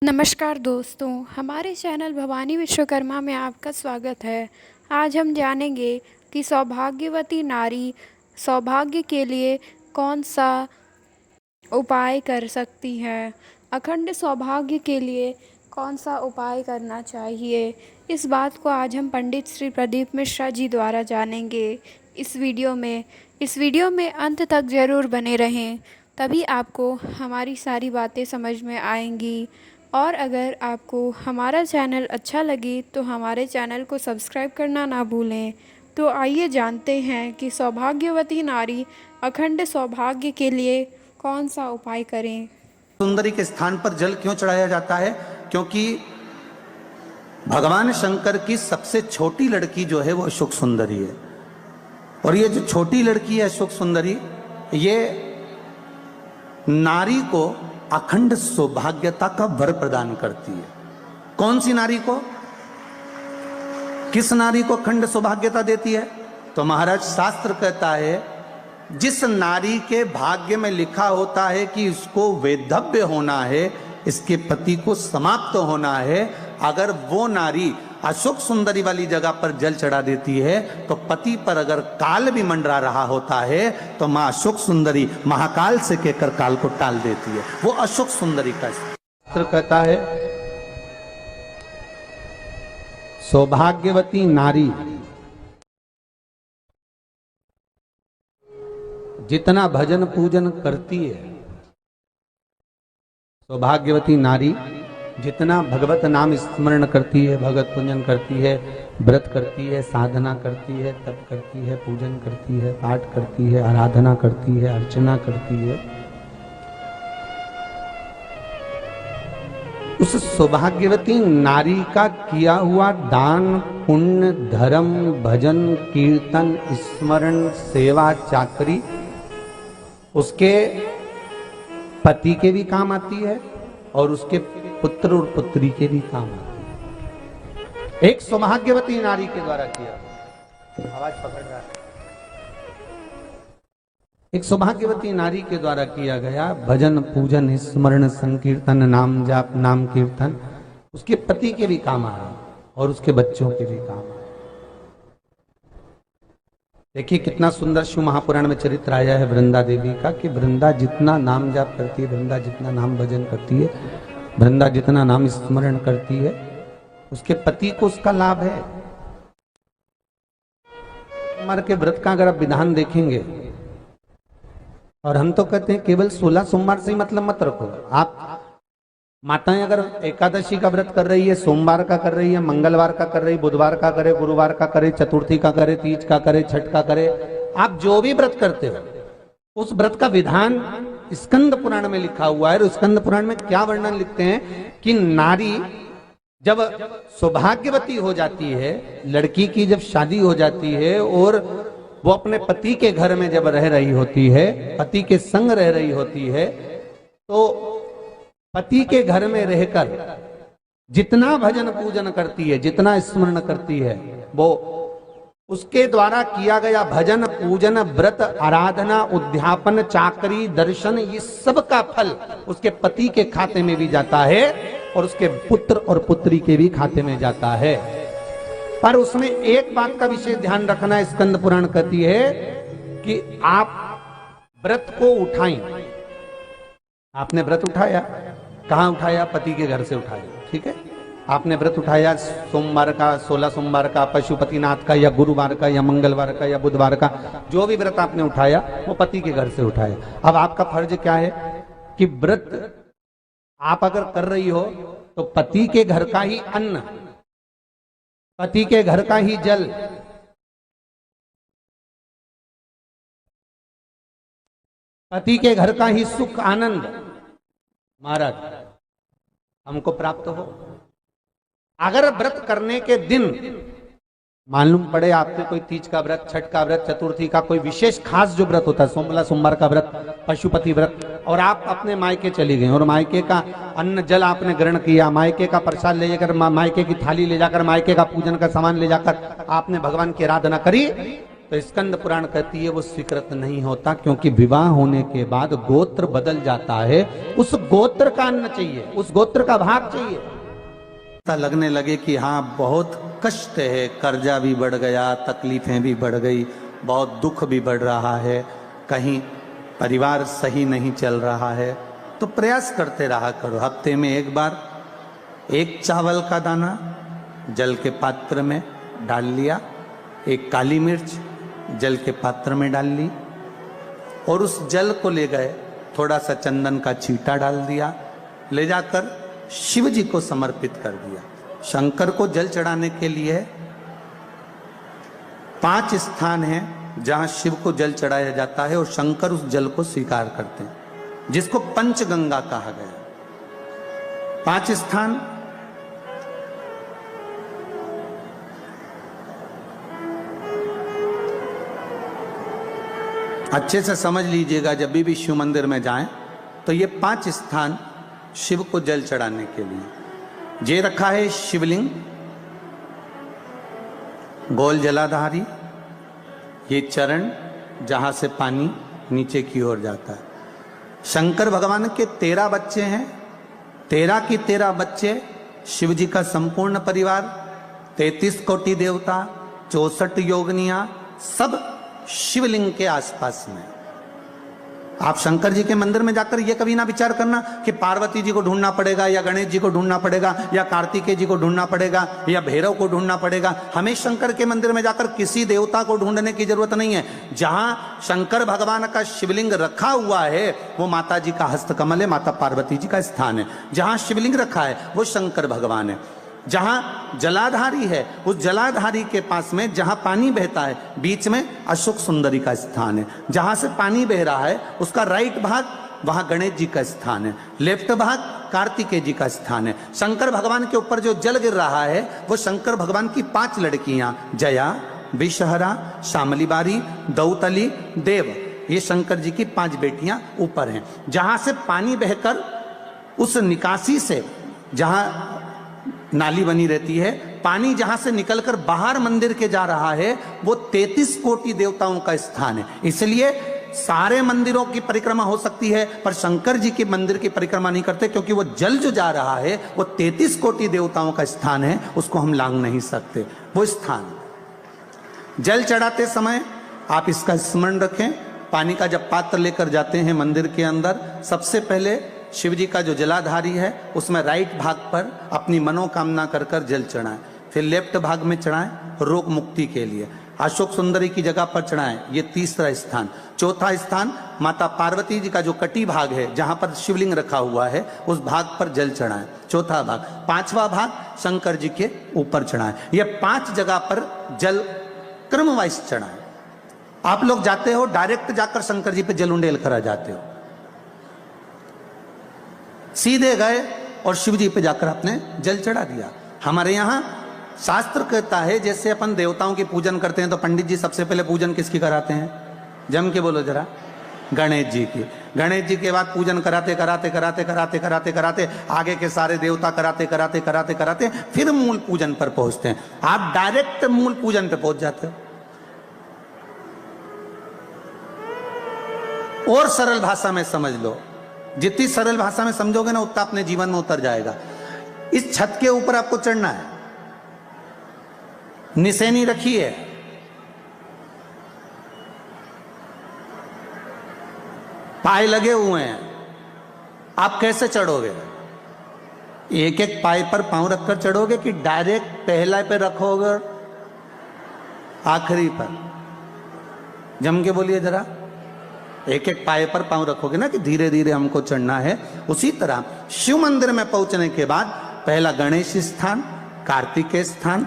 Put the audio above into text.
नमस्कार दोस्तों, हमारे चैनल भवानी विश्वकर्मा में आपका स्वागत है। आज हम जानेंगे कि सौभाग्यवती नारी सौभाग्य के लिए कौन सा उपाय कर सकती है। अखंड सौभाग्य के लिए कौन सा उपाय करना चाहिए, इस बात को आज हम पंडित श्री प्रदीप मिश्रा जी द्वारा जानेंगे इस वीडियो में अंत तक ज़रूर बने रहें, तभी आपको हमारी सारी बातें समझ में आएंगी। और अगर आपको हमारा चैनल अच्छा लगे तो हमारे चैनल को सब्सक्राइब करना ना भूलें। तो आइए जानते हैं कि सौभाग्यवती नारी अखंड सौभाग्य के लिए कौन सा उपाय करें। सुंदरी के स्थान पर जल क्यों चढ़ाया जाता है? क्योंकि भगवान शंकर की सबसे छोटी लड़की जो है वो अशोक सुंदरी है। और ये जो छोटी लड़की है अशोक सुंदरी, ये नारी को अखंड सौभाग्यता का वर प्रदान करती है। कौन सी नारी को, किस नारी को अखंड सौभाग्यता देती है? तो महाराज शास्त्र कहता है, जिस नारी के भाग्य में लिखा होता है कि इसको वैधव्य होना है, इसके पति को समाप्त होना है, अगर वो नारी अशोक सुंदरी वाली जगह पर जल चढ़ा देती है तो पति पर अगर काल भी मंडरा रहा होता है तो मां अशोक सुंदरी महाकाल से कहकर काल को टाल देती है। वो अशोक सुंदरी का शास्त्र कहता है, सौभाग्यवती नारी जितना भजन पूजन करती है, सौभाग्यवती नारी जितना भगवत नाम स्मरण करती है, भगवत पूजन करती है, व्रत करती है, साधना करती है, तप करती है, पूजन करती है, पाठ करती है, आराधना करती है, अर्चना करती है, उस सौभाग्यवती नारी का किया हुआ दान, पुण्य, धर्म, भजन, कीर्तन, स्मरण, सेवा, चाकरी उसके पति के भी काम आती है और उसके पुत्र और पुत्री के भी काम आती है। एक सौभाग्यवती नारी के द्वारा किया, आवाज पकड़ रहा है, एक सौभाग्यवती नारी के द्वारा किया गया भजन, पूजन, स्मरण, संकीर्तन, नाम जाप, नाम कीर्तन उसके पति के भी काम आ रहा है और उसके बच्चों के भी काम आ रहा है। देखिए कितना सुंदर शिव महापुराण में चरित्र आया है वृंदा देवी का, कि वृंदा जितना नाम जाप करती है, वृंदा जितना नाम भजन करती है, वृंदा जितना नाम स्मरण करती है, उसके पति को उसका लाभ है। सोमवार के व्रत का अगर आप विधान देखेंगे, और हम तो कहते हैं केवल 16 सोमवार से ही मतलब मत रखो। आप माताएं अगर एकादशी का व्रत कर रही है, सोमवार का कर रही है, मंगलवार का कर रही है, बुधवार का करे, गुरुवार का करे, चतुर्थी का करे, तीज का करे, छठ का करे, आप जो भी व्रत करते हो उस व्रत का विधान स्कंद पुराण में लिखा हुआ है। और स्कंद पुराण में क्या वर्णन लिखते हैं कि नारी जब सौभाग्यवती हो जाती है, लड़की की जब शादी हो जाती है और वो अपने पति के घर में जब रह रही होती है, पति के संग रह रही होती है, तो पति के घर में रहकर जितना भजन पूजन करती है, जितना स्मरण करती है, वो उसके द्वारा किया गया भजन, पूजन, व्रत, आराधना, उद्यापन, चाकरी, दर्शन, ये सब का फल उसके पति के खाते में भी जाता है और उसके पुत्र और पुत्री के भी खाते में जाता है। पर उसमें एक बात का विशेष ध्यान रखना, स्कंद पुराण कहती है कि आप व्रत को उठाएं। आपने व्रत उठाया, कहां उठाया? पति के घर से उठाया, ठीक है। आपने व्रत उठाया सोमवार का, 16 सोमवार का, पशुपतिनाथ का, या गुरुवार का, या मंगलवार का, या बुधवार का, जो भी व्रत आपने उठाया वो पति के घर से उठाया। अब आपका फर्ज क्या है कि व्रत आप अगर कर रही हो तो पति के घर का ही अन्न, पति के घर का ही जल, पति के घर का ही सुख आनंद महाराज हमको प्राप्त हो। अगर व्रत करने के दिन मालूम पड़े आपके कोई तीज का व्रत, छठ का व्रत, चतुर्थी का कोई विशेष खास जो व्रत होता है, 16 सोमवार का व्रत, पशुपति व्रत, और आप अपने मायके चली गए और मायके का अन्न जल आपने ग्रहण किया, मायके का प्रसाद ले जाकर, मायके की थाली ले जाकर, मायके का पूजन का सामान ले जाकर आपने भगवान की आराधना करी, तो स्कंद पुराण कहती है वो स्वीकृत नहीं होता, क्योंकि विवाह होने के बाद गोत्र बदल जाता है। उस गोत्र का अन्न चाहिए, उस गोत्र का भाग चाहिए। ऐसा लगने लगे कि हाँ बहुत कष्ट है, कर्जा भी बढ़ गया, तकलीफें भी बढ़ गई, बहुत दुख भी बढ़ रहा है, कहीं परिवार सही नहीं चल रहा है, तो प्रयास करते रहा करो। हफ्ते में एक बार एक चावल का दाना जल के पात्र में डाल लिया, एक काली मिर्च जल के पात्र में डाल ली, और उस जल को ले गए, थोड़ा सा चंदन का छींटा डाल दिया, ले जाकर शिव जी को समर्पित कर दिया। शंकर को जल चढ़ाने के लिए 5 स्थान हैं जहां शिव को जल चढ़ाया जाता है, और शंकर उस जल को स्वीकार करते हैं, जिसको पंचगंगा कहा गया। 5 स्थान अच्छे से समझ लीजिएगा, जब भी शिव मंदिर में जाएं तो ये 5 स्थान शिव को जल चढ़ाने के लिए ये रखा है। शिवलिंग, गोल जलाधारी, ये चरण जहां से पानी नीचे की ओर जाता है। शंकर भगवान के 13 बच्चे हैं, 13 की 13 बच्चे, शिव जी का संपूर्ण परिवार, 33 कोटि देवता, 64 योगनियां, सब शिवलिंग के आसपास में। आप शंकर जी के मंदिर में जाकर यह कभी ना विचार करना कि पार्वती जी को ढूंढना पड़ेगा, या गणेश जी को ढूंढना पड़ेगा, या कार्तिकेय जी को ढूंढना पड़ेगा, या भैरव को ढूंढना पड़ेगा। हमें शंकर के मंदिर में जाकर किसी देवता को ढूंढने की जरूरत नहीं है। जहां शंकर भगवान का शिवलिंग रखा हुआ है वो माता जी का हस्तकमल है, माता पार्वती जी का स्थान है। जहां शिवलिंग रखा है वो शंकर भगवान है। जहां जलाधारी है उस जलाधारी के पास में जहां पानी बहता है बीच में अशोक सुंदरी का स्थान है। जहां से पानी बह रहा है उसका राइट भाग, वहां गणेश जी का स्थान है, लेफ्ट भाग कार्तिकेय जी का स्थान है। शंकर भगवान के ऊपर जो जल गिर रहा है वो शंकर भगवान की 5 लड़कियां, जया, विषहरा, शामली बारी, दौतली, देव, ये शंकर जी की 5 बेटियां ऊपर हैं। जहां से पानी बहकर उस निकासी से, जहां नाली बनी रहती है, पानी जहां से निकलकर बाहर मंदिर के जा रहा है वो 33 कोटि देवताओं का स्थान है। इसलिए सारे मंदिरों की परिक्रमा हो सकती है पर शंकर जी के मंदिर की परिक्रमा नहीं करते, क्योंकि वो जल जो जा रहा है वो 33 कोटि देवताओं का स्थान है, उसको हम लांघ नहीं सकते। वो स्थान जल चढ़ाते समय आप इसका स्मरण रखें। पानी का जब पात्र लेकर जाते हैं मंदिर के अंदर, सबसे पहले शिव जी का जो जलाधारी है उसमें राइट भाग पर अपनी मनोकामना कर कर जल चढ़ाएं, फिर लेफ्ट भाग में चढ़ाएं रोग मुक्ति के लिए। अशोक सुंदरी की जगह पर चढ़ाएं, ये 3रा स्थान। 4था स्थान माता पार्वती जी का जो कटी भाग है जहां पर शिवलिंग रखा हुआ है उस भाग पर जल चढ़ाएं, 4था भाग। 5वां भाग शंकर जी के ऊपर चढ़ाएं। ये 5 जगह पर जल क्रमवाइज चढ़ाएं। आप लोग जाते हो डायरेक्ट जाकर शंकर जी पे जल उंडेल करा जाते हो, सीधे गए और शिव जी पे जाकर आपने जल चढ़ा दिया। हमारे यहाँ शास्त्र कहता है जैसे अपन देवताओं की पूजन करते हैं तो पंडित जी सबसे पहले पूजन किसकी कराते हैं? जम के बोलो जरा, गणेश जी की। गणेश जी के बाद पूजन कराते कराते कराते कराते कराते कराते आगे के सारे देवता कराते कराते कराते कराते फिर मूल पूजन पर पहुंचते हैं। आप डायरेक्ट मूल पूजन पे पहुंच जाते हो। और सरल भाषा में समझ लो, जितनी सरल भाषा में समझोगे ना उतना अपने जीवन में उतर जाएगा। इस छत के ऊपर आपको चढ़ना है, निशानी रखी है, पाए लगे हुए हैं, आप कैसे चढ़ोगे? एक एक पाए पर पांव रखकर चढ़ोगे कि डायरेक्ट पहला पे रखोगे आखिरी पर? जम के बोलिए जरा, एक एक पाए पर पांव रखोगे ना कि धीरे धीरे हमको चढ़ना है। उसी तरह शिव मंदिर में पहुंचने के बाद पहला गणेश स्थान, कार्तिकेय स्थान,